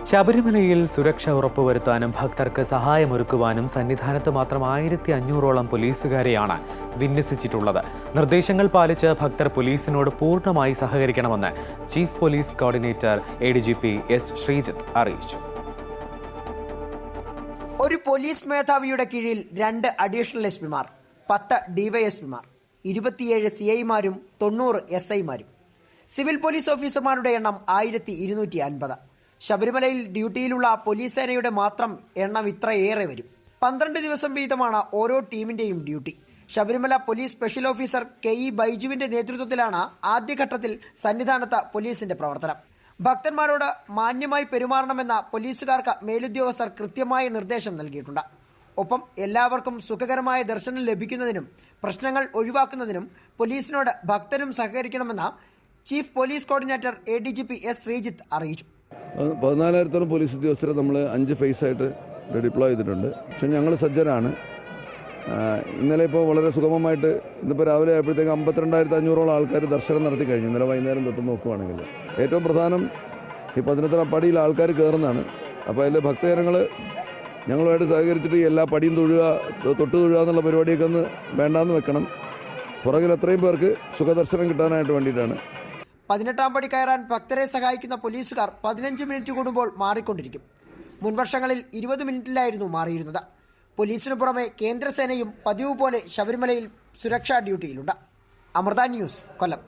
ശബരിമലയിൽ സുരക്ഷ ഉറപ്പുവരുത്താനും ഭക്തർക്ക് സഹായമൊരുക്കുവാനും സന്നിധാനത്ത് മാത്രം 1500ഓളം പോലീസുകാരെയാണ് വിന്യസിച്ചിട്ടുള്ളത്. നിർദ്ദേശങ്ങൾ പാലിച്ച് ഭക്തർ പോലീസിനോട് പൂർണ്ണമായി സഹകരിക്കണമെന്ന് chief police coordinator ADGP S. Sreejith അറിയിച്ചു. ഒരു പോലീസ് മേധാവിയുടെ കീഴിൽ 2 അഡീഷണൽ എസ്പിമാർ, 10 ഡിവൈഎസ്പിമാർ, 27 CIമാരും 90 SIമാരും. സിവിൽ പോലീസ് ഓഫീസർമാരുടെ എണ്ണം 1250. ശബരിമലയിൽ ഡ്യൂട്ടിയിലുള്ള പോലീസ് സേനയുടെ മാത്രം എണ്ണം ഇത്രയേറെ വരും. 12 ദിവസം വീതമാണ് ഓരോ ടീമിന്റെയും duty. Sabarimala police special officer KE ബൈജുവിന്റെ നേതൃത്വത്തിലാണ് ആദ്യഘട്ടത്തിൽ സന്നിധാനത്ത് പോലീസിന്റെ പ്രവർത്തനം. ഭക്തന്മാരോട് മാന്യമായി പെരുമാറണമെന്ന പോലീസുകാർക്ക് മേലുദ്യോഗസ്ഥർ കൃത്യമായ നിർദ്ദേശം നൽകിയിട്ടുണ്ട്. ഒപ്പം എല്ലാവർക്കും സുഖകരമായ ദർശനം ലഭിക്കുന്നതിനും പ്രശ്നങ്ങൾ ഒഴിവാക്കുന്നതിനും പോലീസിനോട് ഭക്തരും സഹകരിക്കണമെന്ന് chief police coordinator ADGP S. Sreejith അറിയിച്ചു. 14,000 പോലീസ് ഉദ്യോഗസ്ഥരെ നമ്മൾ 5 ഫേസായിട്ട് ഡിപ്ലോയ് ചെയ്തിട്ടുണ്ട്. പക്ഷെ ഞങ്ങൾ സജ്ജരാണ്. ഇന്നലെ ഇപ്പോൾ വളരെ സുഗമമായിട്ട് ഇന്നിപ്പോൾ രാവിലെ ആയപ്പോഴത്തേക്ക് 52,500ഓളം ആൾക്കാർ ദർശനം നടത്തി കഴിഞ്ഞു. ഇന്നലെ വൈകുന്നേരം തൊട്ട് നോക്കുവാണെങ്കിൽ ഏറ്റവും പ്രധാനം ഈ പതിനെട്ടാം പടിയിൽ ആൾക്കാർ കയറുന്നതാണ്. അപ്പോൾ അതിൽ ഭക്തജനങ്ങൾ ഞങ്ങളുമായിട്ട് സഹകരിച്ചിട്ട് എല്ലാ പടിയും തൊട്ട് തൊഴുക എന്നുള്ള പരിപാടിയൊക്കെ ഒന്ന് വേണ്ടാന്ന് വെക്കണം. പുറകിൽ എത്രയും പേർക്ക് സുഖദർശനം കിട്ടാനായിട്ട് വേണ്ടിയിട്ടാണ്. 18ാം പടി കയറാൻ ഭക്തരെ സഹായിക്കുന്ന പോലീസുകാർ 15 മിനിറ്റ് കൂടുമ്പോൾ മാറിക്കൊണ്ടിരിക്കും. മുൻവർഷങ്ങളിൽ 20 മിനിറ്റിലായിരുന്നു മാറിയിരുന്നത്. പോലീസിനു പുറമെ കേന്ദ്രസേനയും പതിവ് പോലെ ശബരിമലയിൽ സുരക്ഷാ ഡ്യൂട്ടിയിലുണ്ട്. അമൃത ന്യൂസ്, കൊല്ലം.